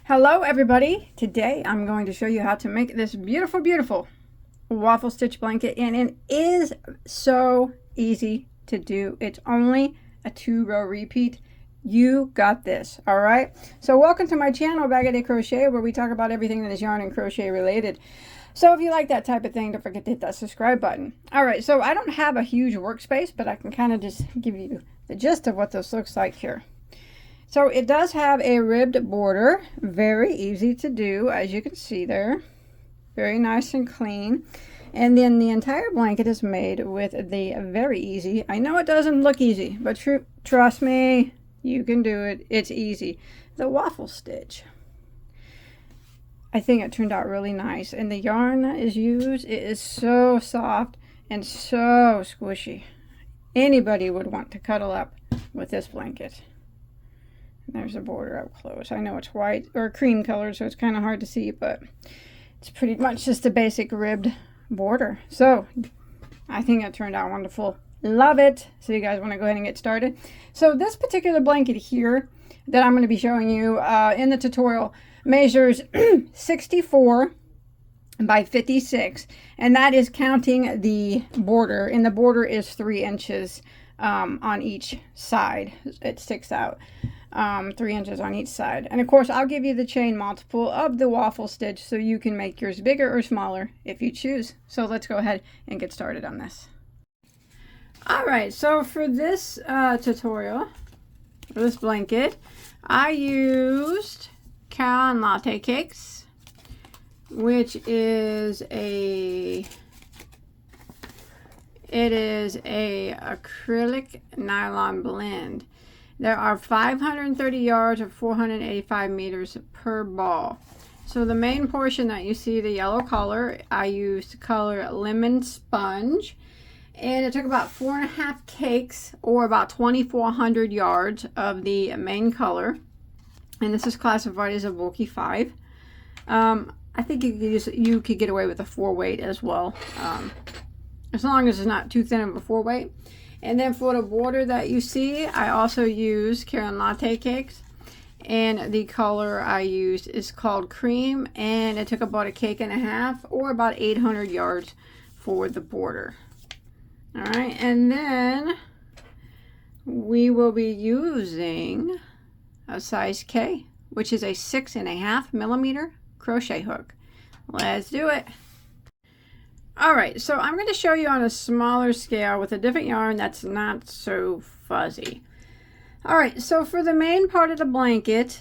Hello everybody! Today I'm going to show you how to make this beautiful waffle stitch blanket, and it is so easy to do. It's only a 2-row repeat. You got this, alright? So welcome to my channel, Bag A Day Crochet, where we talk about everything that is yarn and crochet related. So if you like that type of thing, don't forget to hit that subscribe button. Alright, so I don't have a huge workspace, but I can kind of just give you the gist of what this looks like here. So it does have a ribbed border, very easy to do, as you can see there. Very nice and clean. And then the entire blanket is made with the very easy, I know it doesn't look easy, but trust me, you can do it. It's easy. The waffle stitch. I think it turned out really nice. And the yarn that is used, it is so soft and so squishy. Anybody would want to cuddle up with this blanket. There's a border up close. I know it's white or cream color, so it's kind of hard to see, but it's pretty much just a basic ribbed border. So I think it turned out wonderful. Love it. So you guys want to go ahead and get started. So this particular blanket here that I'm going to be showing you in the tutorial measures 64 by 56, and that is counting the border, and the border is 3 inches on each side. It sticks out 3 inches on each side. And of course, I'll give you the chain multiple of the waffle stitch so you can make yours bigger or smaller if you choose. So let's go ahead and get started on this. All right, so for this tutorial, for this blanket, I used Caroline Latte Cakes, which is a acrylic nylon blend. There are 530 yards or 485 meters per ball. So the main portion that you see, the yellow color, I used color Lemon Sponge, and it took about 4.5 cakes or about 2,400 yards of the main color, and this is classified as a bulky 5. I think you could get away with a 4 weight as well, as long as it's not too thin of a 4 weight. And then for the border that you see, I also use Caroline Latte Cakes, and the color I used is called Cream, and it took about 1.5 cakes or about 800 yards for the border. All right, and then we will be using a size K, which is a 6.5 millimeter crochet hook. Let's do it. Alright, so I'm going to show you on a smaller scale with a different yarn that's not so fuzzy. Alright, so for the main part of the blanket,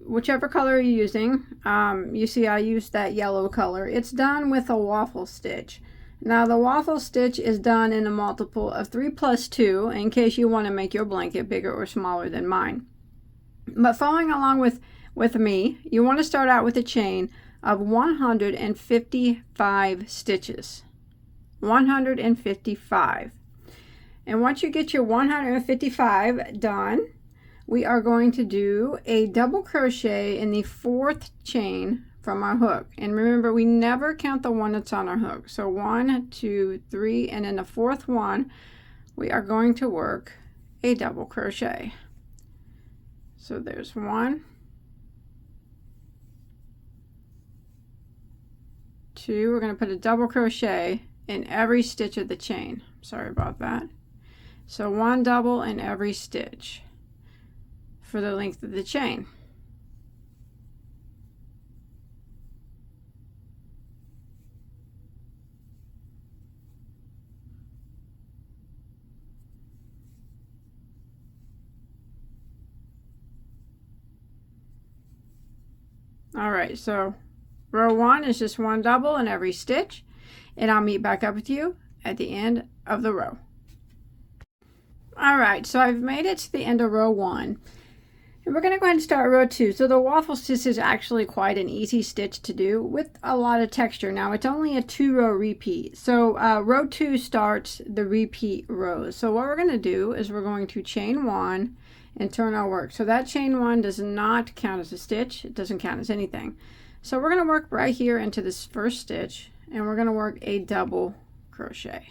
whichever color you're using, you see I used that yellow color. It's done with a waffle stitch. Now the waffle stitch is done in a multiple of 3 plus 2 in case you want to make your blanket bigger or smaller than mine. But following along with me, you want to start out with a chain of 155 stitches. 155. And once you get your 155 done, we are going to do a double crochet in the 4th chain from our hook. And remember, we never count the one that's on our hook. So 1, 2, 3, and in the 4th one, we are going to work a double crochet. So there's 1, 2, we're going to put a double crochet in every stitch of the chain. Sorry about that. So 1 double in every stitch for the length of the chain. All right, so row 1 is just 1 double in every stitch, and I'll meet back up with you at the end of the row. All right, so I've made it to the end of row 1, and we're going to go ahead and start row 2. So the waffle stitch is actually quite an easy stitch to do with a lot of texture. Now it's only a 2-row repeat, so row 2 starts the repeat rows. So what we're going to do is we're going to chain 1 and turn our work. So that chain 1 does not count as a stitch. It doesn't count as anything. So we're going to work right here into this first stitch, and we're going to work a double crochet.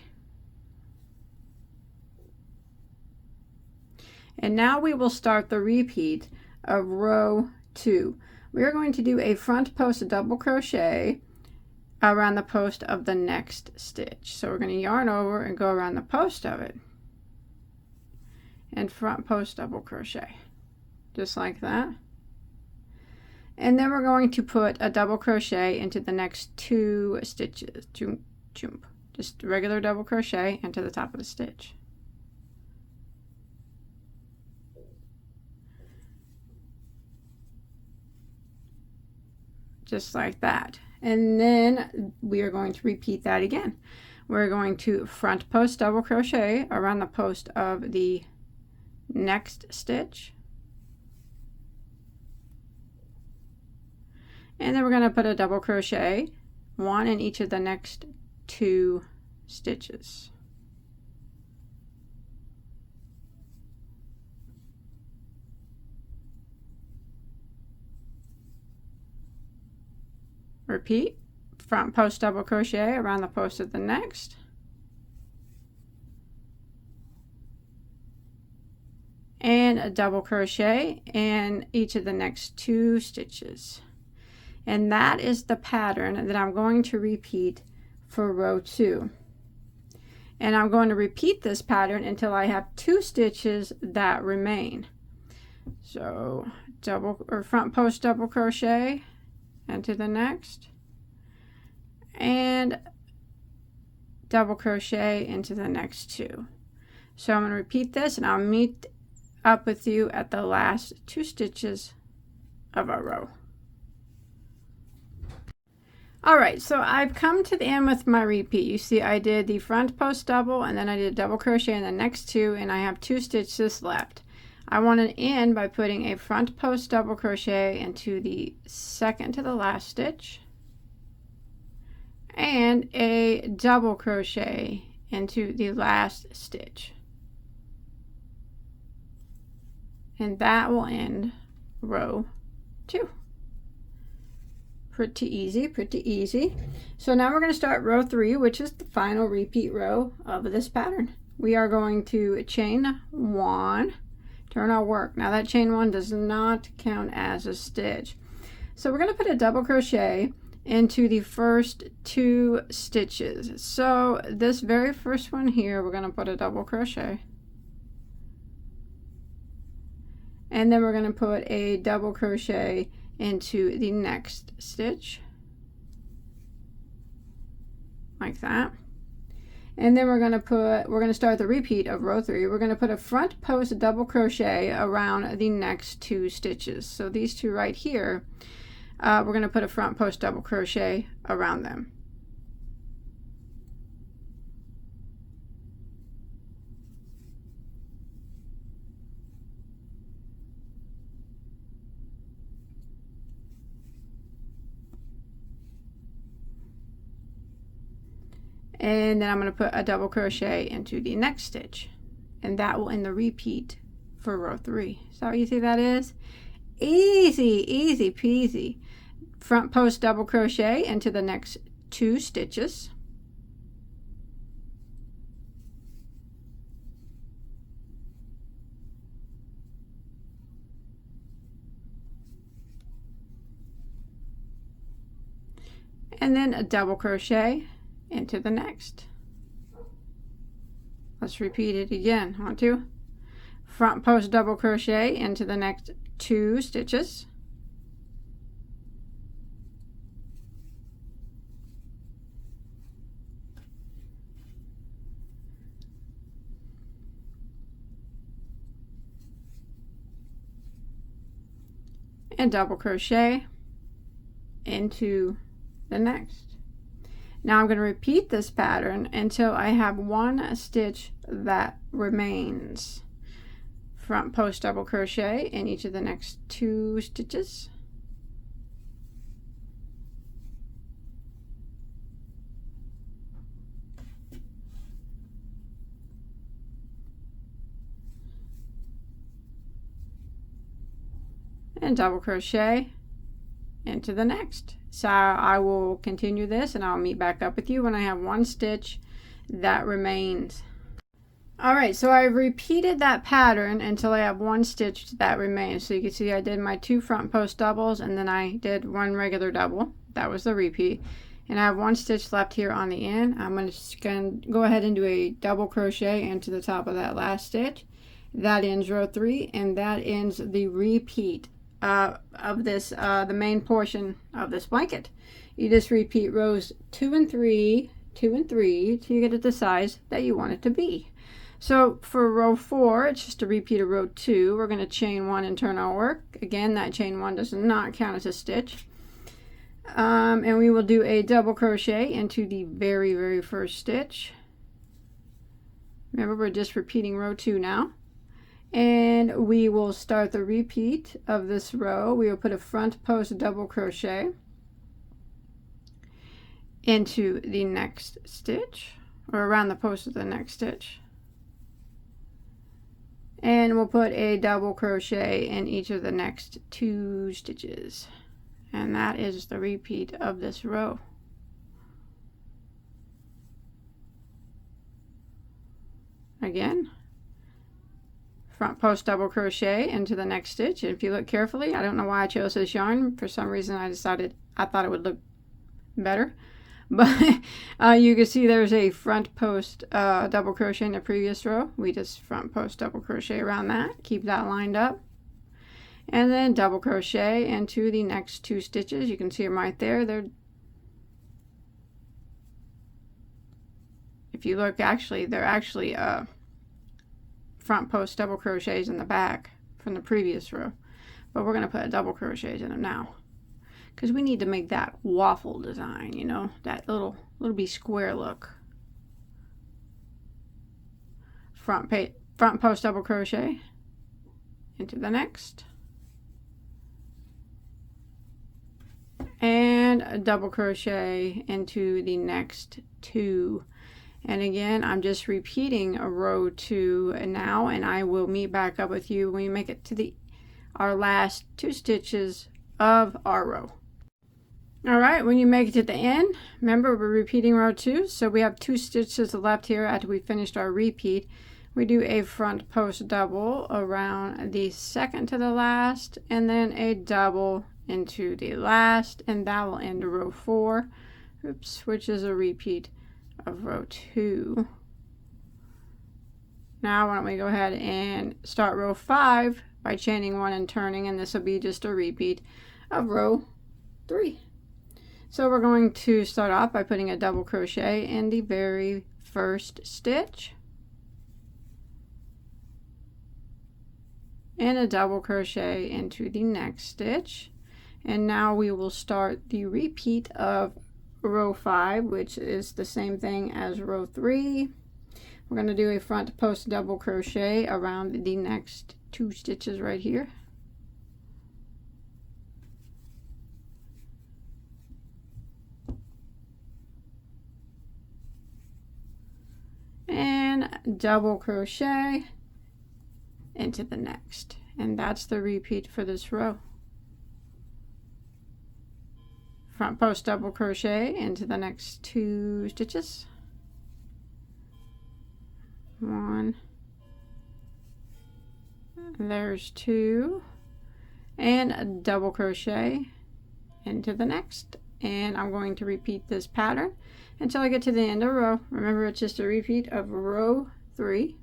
And now we will start the repeat of row 2. we're going to do a front post double crochet around the post of the next stitch. So we're going to yarn over and go around the post of it and front post double crochet, just like that. And then we're going to put a double crochet into the next 2 stitches. Just regular double crochet into the top of the stitch. Just like that. And then we are going to repeat that again. We're going to front post double crochet around the post of the next stitch. And then we're going to put a double crochet, 1 in each of the next 2 stitches. Repeat, front post double crochet around the post of the next. And a double crochet in each of the next 2 stitches. And that is the pattern that I'm going to repeat for row 2. And I'm going to repeat this pattern until I have 2 stitches that remain. So front post double crochet into the next, and double crochet into the next 2. So I'm going to repeat this, and I'll meet up with you at the last 2 stitches of our row. Alright, so I've come to the end with my repeat. You see I did the front post double, and then I did a double crochet in the next 2, and I have 2 stitches left. I want to end by putting a front post double crochet into the second to the last stitch, and a double crochet into the last stitch. And that will end row 2. Pretty easy, pretty easy. So now we're going to start row 3, which is the final repeat row of this pattern. We are going to chain 1, turn our work. Now that chain 1 does not count as a stitch. So we're going to put a double crochet into the first 2 stitches. So this very first one here, we're going to put a double crochet. And then we're going to put a double crochet into the next stitch, like that. And then we're going to start the repeat of row 3. We're going to put a front post double crochet around the next 2 stitches. So these 2 right here, we're going to put a front post double crochet around them. And then I'm going to put a double crochet into the next stitch, and that will end the repeat for row 3. So how easy that is? Easy, easy peasy. Front post double crochet into the next 2 stitches, and then a double crochet into the next. Let's repeat it again. 1, 2. Front post double crochet into the next 2 stitches, and double crochet into the next. Now I'm going to repeat this pattern until I have 1 stitch that remains. Front post double crochet in each of the next 2 stitches, and double crochet into the next. So I will continue this, and I'll meet back up with you when I have 1 stitch that remains. All right, so I repeated that pattern until I have one stitch that remains. So you can see I did my 2 front post doubles, and then I did 1 regular double. That was the repeat. And I have 1 stitch left here on the end. I'm just going to go ahead and do a double crochet into the top of that last stitch. That ends row 3, and that ends the repeat of this, the main portion of this blanket. You just repeat rows 2 and 3, 2 and 3, till you get it the size that you want it to be. So for row 4, it's just a repeat of row 2. We're going to chain 1 and turn our work. Again, that chain 1 does not count as a stitch. And we will do a double crochet into the very first stitch. Remember, we're just repeating row 2 now. And we will start the repeat of this row. We will put a front post double crochet into the next stitch, or around the post of the next stitch. And we'll put a double crochet in each of the next 2 stitches. And that is the repeat of this row. Again, front post double crochet into the next stitch. And if you look carefully, I don't know why I chose this yarn. For some reason I thought it would look better. But you can see there's a front post double crochet in the previous row. We just front post double crochet around that, keep that lined up, and then double crochet into the next 2 stitches. You can see them right there. If you look, they're actually front post double crochets in the back from the previous row, but we're going to put a double crochets in them now, because we need to make that waffle design, you know, that little bit square look. Front post double crochet into the next, and a double crochet into the next 2. And again, I'm just repeating a row 2 now, and I will meet back up with you when we make it to our last 2 stitches of our row. All right, when you make it to the end, remember we're repeating row 2, so we have 2 stitches left here after we finished our repeat. We do a front post double around the second to the last, and then a double into the last, and that will end row 4, which is a repeat of row 2. Now why don't we go ahead and start row 5 by chaining 1 and turning, and this will be just a repeat of row 3. So we're going to start off by putting a double crochet in the very first stitch, and a double crochet into the next stitch. And now we will start the repeat of row 5, which is the same thing as row 3. We're going to do a front post double crochet around the next 2 stitches right here. And double crochet into the next, and that's the repeat for this row. Front post double crochet into the next 2 stitches. 1, there's 2, and a double crochet into the next. And I'm going to repeat this pattern until I get to the end of the row. Remember, it's just a repeat of row 3.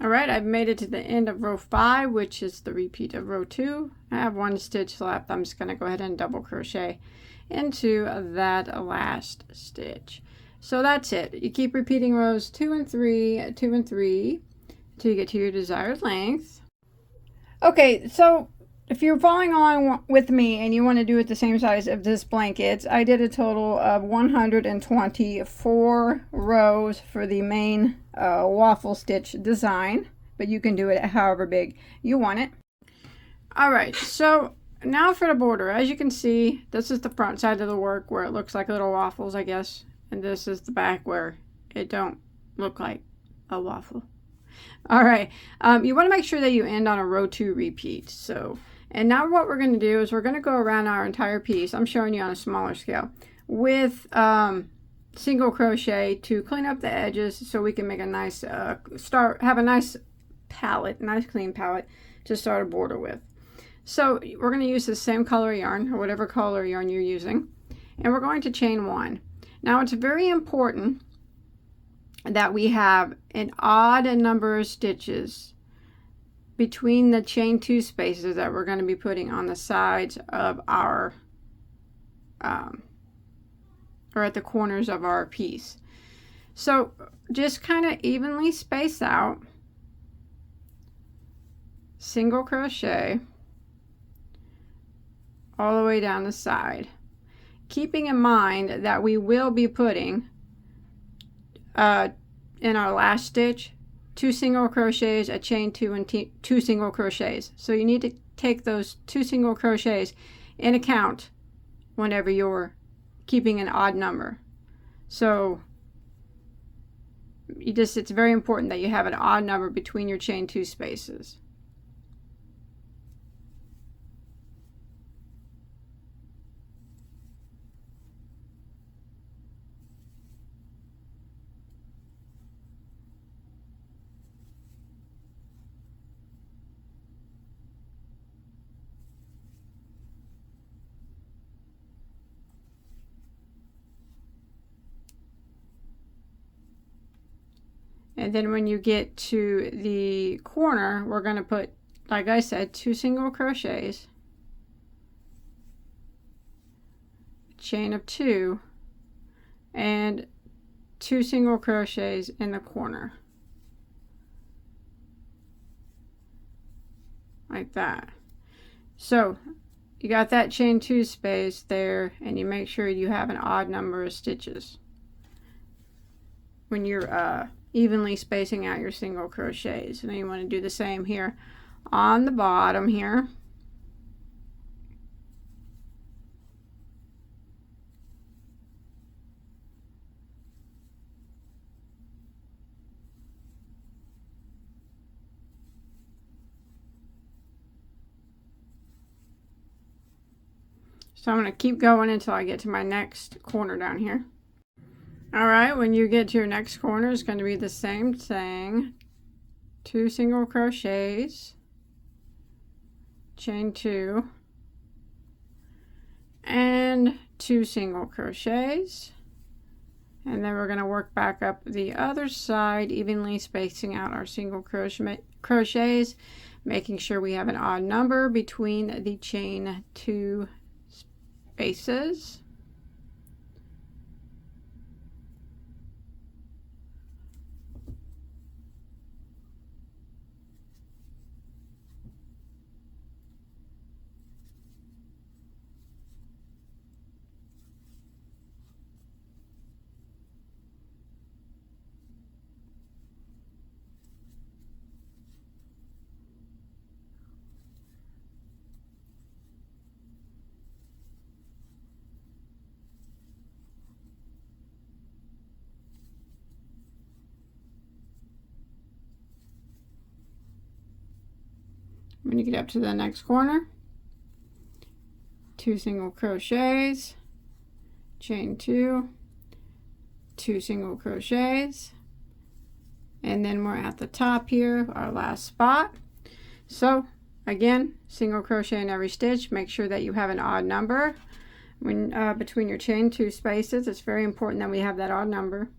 All right, I've made it to the end of row 5, which is the repeat of row 2. I have 1 stitch left. I'm just going to go ahead and double crochet into that last stitch. So that's it. You keep repeating rows 2 and 3, 2 and 3, until you get to your desired length. Okay, so if you're following along with me and you want to do it the same size of this blanket, I did a total of 124 rows for the main waffle stitch design, but you can do it however big you want it. All right, so now for the border. As you can see, this is the front side of the work where it looks like little waffles, I guess, and this is the back where it don't look like a waffle. All right, you want to make sure that you end on a row 2 repeat. And now what we're going to do is we're going to go around our entire piece. I'm showing you on a smaller scale with single crochet to clean up the edges so we can make a nice have a nice palette, nice clean palette to start a border with. So we're going to use the same color yarn, or whatever color yarn you're using, and we're going to chain 1. Now it's very important that we have an odd number of stitches between the chain 2 spaces that we're going to be putting on the sides of our or at the corners of our piece. So just kind of evenly space out, single crochet all the way down the side, keeping in mind that we will be putting in our last stitch 2 single crochets, a chain 2, and 2 single crochets. So you need to take those 2 single crochets in account whenever you're keeping an odd number. So it's very important that you have an odd number between your chain 2 spaces. And then when you get to the corner, we're going to put, like I said, 2 single crochets, chain of 2, and 2 single crochets in the corner, like that. So you got that chain 2 space there, and you make sure you have an odd number of stitches when you're evenly spacing out your single crochets. And then you want to do the same here on the bottom here. So I'm going to keep going until I get to my next corner down here. Alright, when you get to your next corner, it's going to be the same thing. 2 single crochets, chain 2, and 2 single crochets. And then we're going to work back up the other side, evenly spacing out our single crochets, making sure we have an odd number between the chain 2 spaces. When you get up to the next corner, 2 single crochets, chain 2, 2 single crochets, and then we're at the top here, our last spot. So again, single crochet in every stitch. Make sure that you have an odd number when between your chain 2 spaces. It's very important that we have that odd number.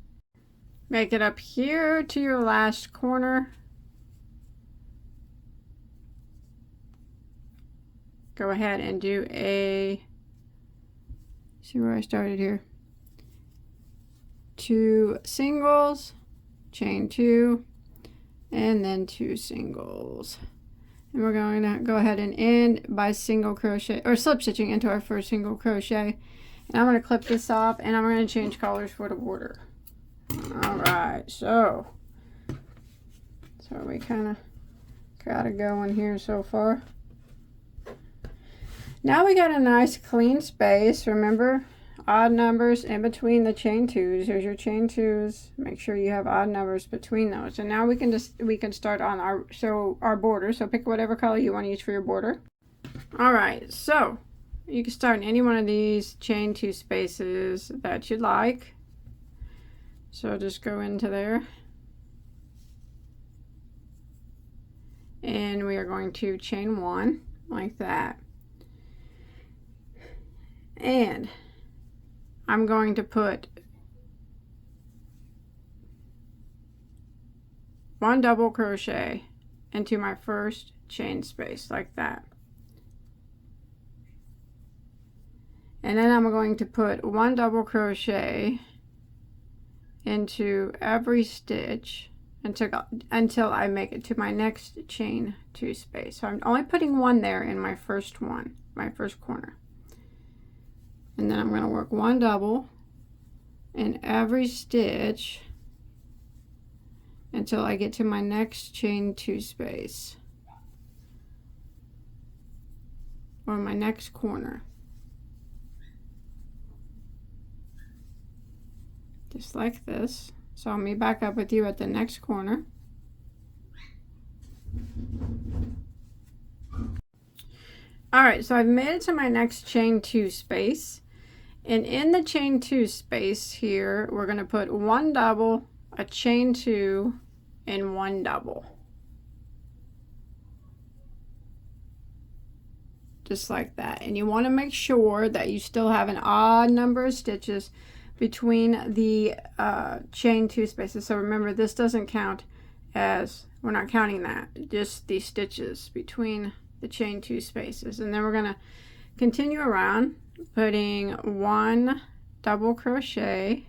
Make it up here to your last corner. Go ahead and do see where I started here, 2 singles, chain 2, and then 2 singles. And we're going to go ahead and end by single crochet or slip stitching into our first single crochet. And I'm going to clip this off, and I'm going to change colors for the border. Alright, so we kind of got it going here so far. Now we got a nice clean space. Remember, odd numbers in between the chain 2s. Here's your chain 2s. Make sure you have odd numbers between those. And now we can start on our border. So pick whatever color you want to use for your border. All right, so you can start in any one of these chain 2 spaces that you'd like. So just go into there. And we are going to chain 1 like that. And I'm going to put 1 double crochet into my first chain space like that. And then I'm going to put 1 double crochet into every stitch until I make it to my next chain 2 space. So I'm only putting 1 there in my first corner. And then I'm going to work 1 double in every stitch until I get to my next chain 2 space, or my next corner. Just like this. So I'll meet back up with you at the next corner. Alright, so I've made it to my next chain 2 space. And in the chain 2 space here, we're going to put 1 double, a chain 2, and 1 double. Just like that. And you want to make sure that you still have an odd number of stitches between the chain 2 spaces. So remember, this doesn't count as, we're not counting that, just the stitches between the chain 2 spaces. And then we're going to continue around putting 1 double crochet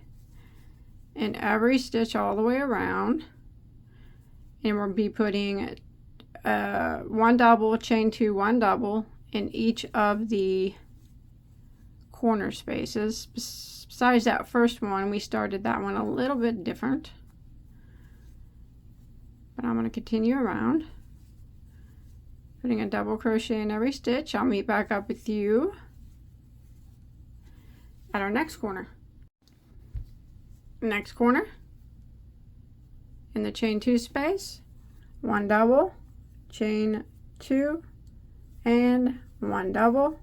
in every stitch all the way around, and we'll be putting 1 double, chain 2, 1 double in each of the corner spaces. Besides that first one, we started that one a little bit different, but I'm going to continue around putting a double crochet in every stitch. I'll meet back up with you at our next corner. Next corner, in the chain 2 space, 1 double, chain 2, and 1 double.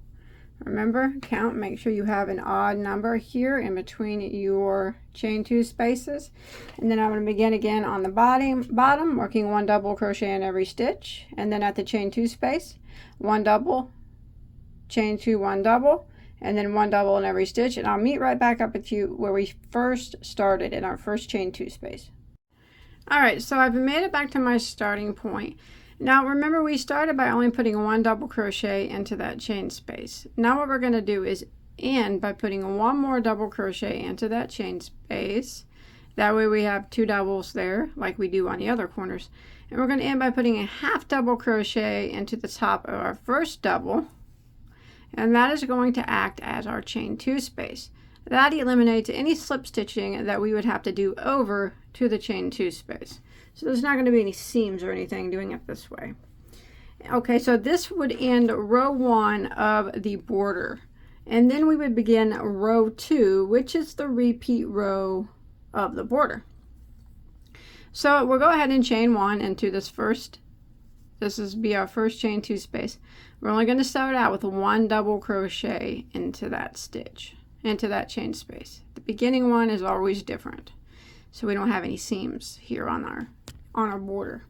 Remember, count, make sure you have an odd number here in between your chain 2 spaces. And then I'm going to begin again on the bottom, working 1 double crochet in every stitch, and then at the chain 2 space, 1 double, chain 2, 1 double, and then 1 double in every stitch. And I'll meet right back up with you where we first started in our first chain 2 space. Alright, so I've made it back to my starting point. Now remember, we started by only putting 1 double crochet into that chain space. Now what we're going to do is end by putting 1 more double crochet into that chain space. That way we have 2 doubles there like we do on the other corners. And we're going to end by putting a half double crochet into the top of our first double. And that is going to act as our chain 2 space. That eliminates any slip stitching that we would have to do over to the chain 2 space. So there's not going to be any seams or anything doing it this way. Okay, so this would end row 1 of the border. And then we would begin row 2, which is the repeat row of the border. So we'll go ahead and chain 1 into this first. This is be our first chain 2 space. We're only going to start out with 1 double crochet into that stitch, into that chain space. The beginning one is always different, so we don't have any seams here on our border.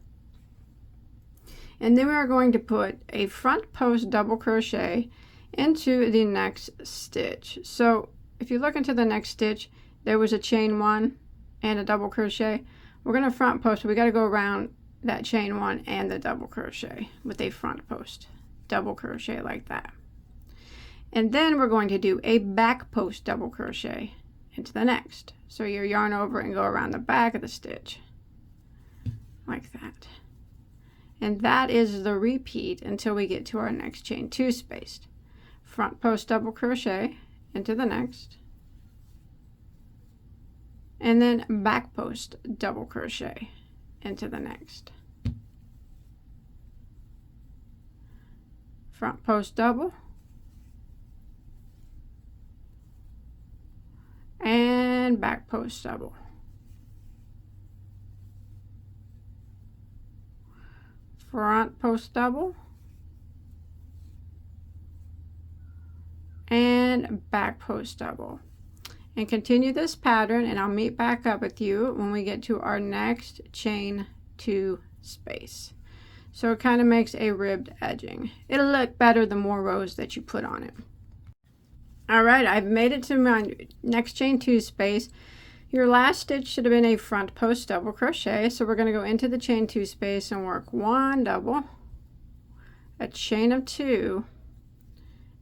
And then we are going to put a front post double crochet into the next stitch. So if you look into the next stitch, there was a chain 1 and a double crochet. We're going to front post, so we got to go around that chain 1 and the double crochet with a front post double crochet like that. And then we're going to do a back post double crochet into the next. So you yarn over and go around the back of the stitch like that. And that is the repeat until we get to our next chain 2 space. Front post double crochet into the next, and then back post double crochet into the next. Front post double, and back post double. Front post double, and back post double. and continue this pattern, and I'll meet back up with you when we get to our next chain 2 space. So it kind of makes a ribbed edging. It'll look better the more rows that you put on it. All right, I've made it to my next chain 2 space. Your last stitch should have been a front post double crochet. So we're going to go into the chain 2 space and work 1 double, a chain of 2,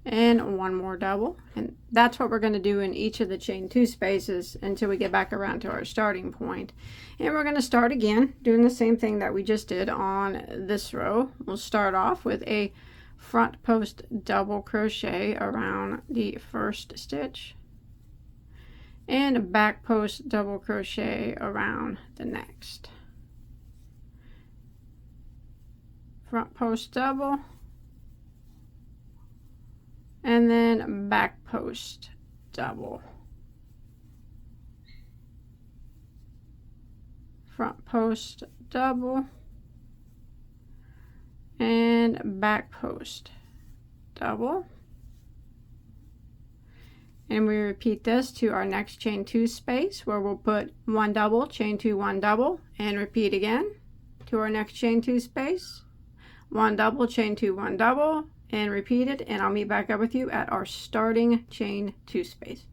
and 1 more double. And that's what we're going to do in each of the chain 2 spaces until we get back around to our starting point. And we're going to start again doing the same thing that we just did on this row. We'll start off with a front post double crochet around the first stitch and a back post double crochet around the next. Front post double, and then back post double. Front post double, and back post double. And we repeat this to our next chain 2 space, where we'll put 1 double, chain 2, 1 double, and repeat again to our next chain 2 space, 1 double, chain 2, 1 double, and repeat it, and I'll meet back up with you at our starting chain 2 space.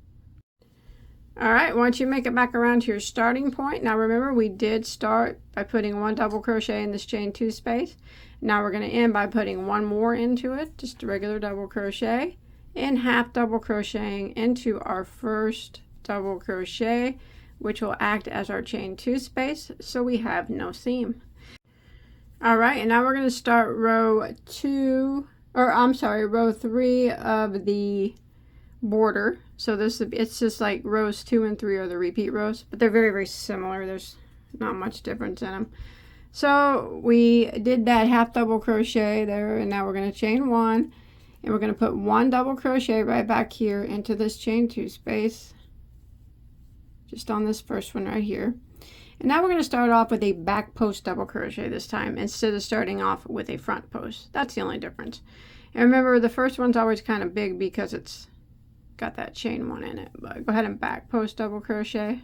All right, once you make it back around to your starting point, now remember we did start by putting 1 double crochet in this chain 2 space. Now we're going to end by putting 1 more into it, just a regular double crochet, and half double crocheting into our first double crochet, which will act as our chain 2 space, so we have no seam. All right, and now we're going to start row 3 of the border. So it's just like rows 2 and 3 are the repeat rows, but they're very, very similar. There's not much difference in them. So we did that half double crochet there, and now we're going to chain 1, and we're going to put 1 double crochet right back here into this chain 2 space, just on this first one right here. And now we're going to start off with a back post double crochet this time instead of starting off with a front post. That's the only difference. And remember, the first one's always kind of big because it's got that chain 1 in it. But go ahead and back post double crochet,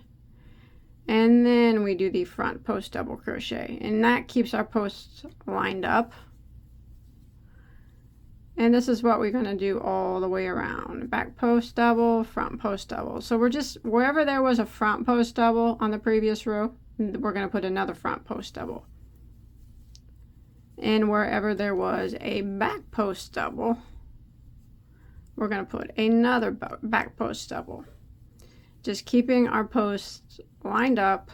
and then we do the front post double crochet, and that keeps our posts lined up. And this is what we're going to do all the way around. Back post double, front post double. So we're just, wherever there was a front post double on the previous row, we're going to put another front post double. And wherever there was a back post double, we're going to put another back post double. Just keeping our posts lined up.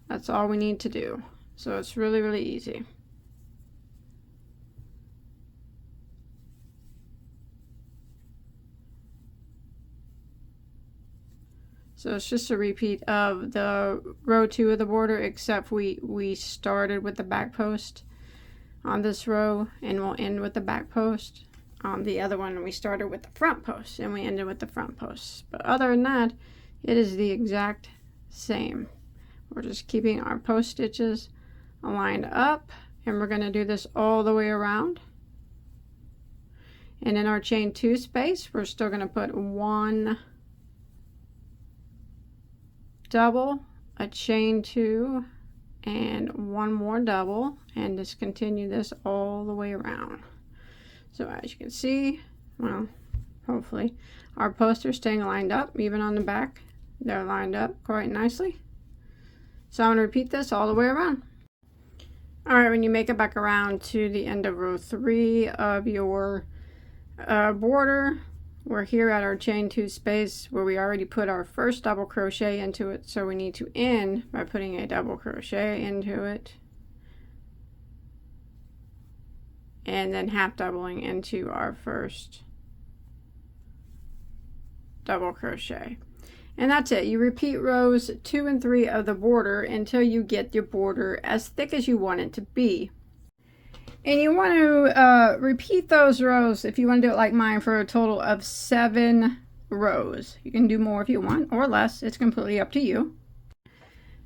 That's all we need to do. So it's really, really easy. So it's just a repeat of the row 2 of the border, except we started with the back post on this row, and we'll end with the back post. On the other one, we started with the front post, and we ended with the front post. But other than that, it is the exact same. We're just keeping our post stitches aligned up, and we're going to do this all the way around. And in our chain 2 space, we're still going to put 1 double, a chain 2, and 1 more double, and just continue this all the way around. So as you can see, well, hopefully our posts are staying lined up. Even on the back, they're lined up quite nicely. So I'm going to repeat this all the way around. All right, when you make it back around to the end of row 3 of your border, we're here at our chain 2 space where we already put our first double crochet into it, so we need to end by putting a double crochet into it, and then half doubling into our first double crochet. And that's it. You repeat rows 2 and 3 of the border until you get your border as thick as you want it to be. And you want to repeat those rows, if you want to do it like mine, for a total of 7 rows. You can do more if you want, or less. It's completely up to you.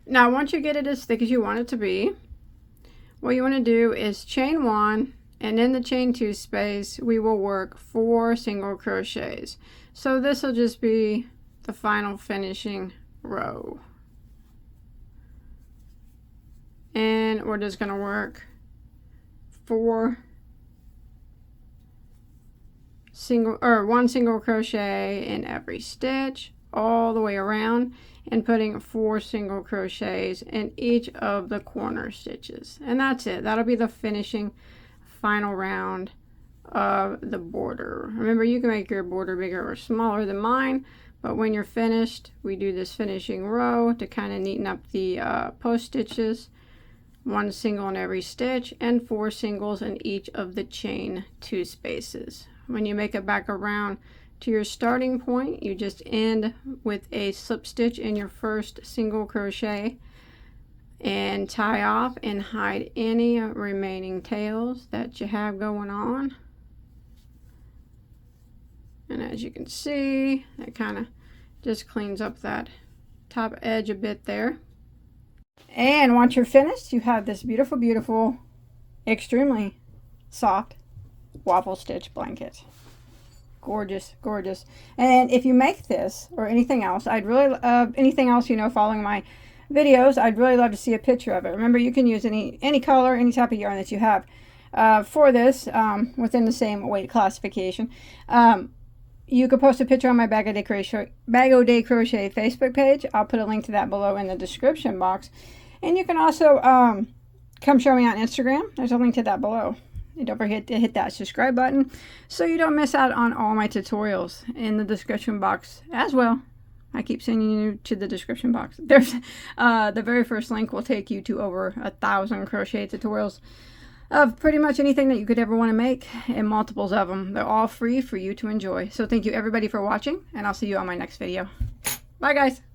Now, once you get it as thick as you want it to be, what you want to do is chain 1 and in the chain 2 space we will work 4 single crochets. So this will just be the final finishing row, and we're just going to work 4 1 single crochet in every stitch all the way around, and putting 4 single crochets in each of the corner stitches. And that's it. That'll be the finishing final round of the border. Remember, you can make your border bigger or smaller than mine, but when you're finished, we do this finishing row to kind of neaten up the post stitches. 1 single in every stitch and 4 singles in each of the chain 2 spaces. When you make it back around to your starting point, you just end with a slip stitch in your first single crochet and tie off and hide any remaining tails that you have going on. And as you can see, it kind of just cleans up that top edge a bit there. And once you're finished, you have this beautiful, beautiful, extremely soft waffle stitch blanket. Gorgeous, gorgeous. And if you make this or anything else, I'd really anything else, you know, following my videos, I'd really love to see a picture of it. Remember, you can use any color, any type of yarn that you have for this within the same weight classification. You could post a picture on my Bag O' Day Crochet Facebook page. I'll put a link to that below in the description box. And you can also come show me on Instagram. There's a link to that below. And don't forget to hit that subscribe button so you don't miss out on all my tutorials in the description box as well. I keep sending you to the description box. There's the very first link will take you to over 1,000 crochet tutorials of pretty much anything that you could ever want to make, and multiples of them. They're all free for you to enjoy. So thank you everybody for watching, and I'll see you on my next video. Bye guys.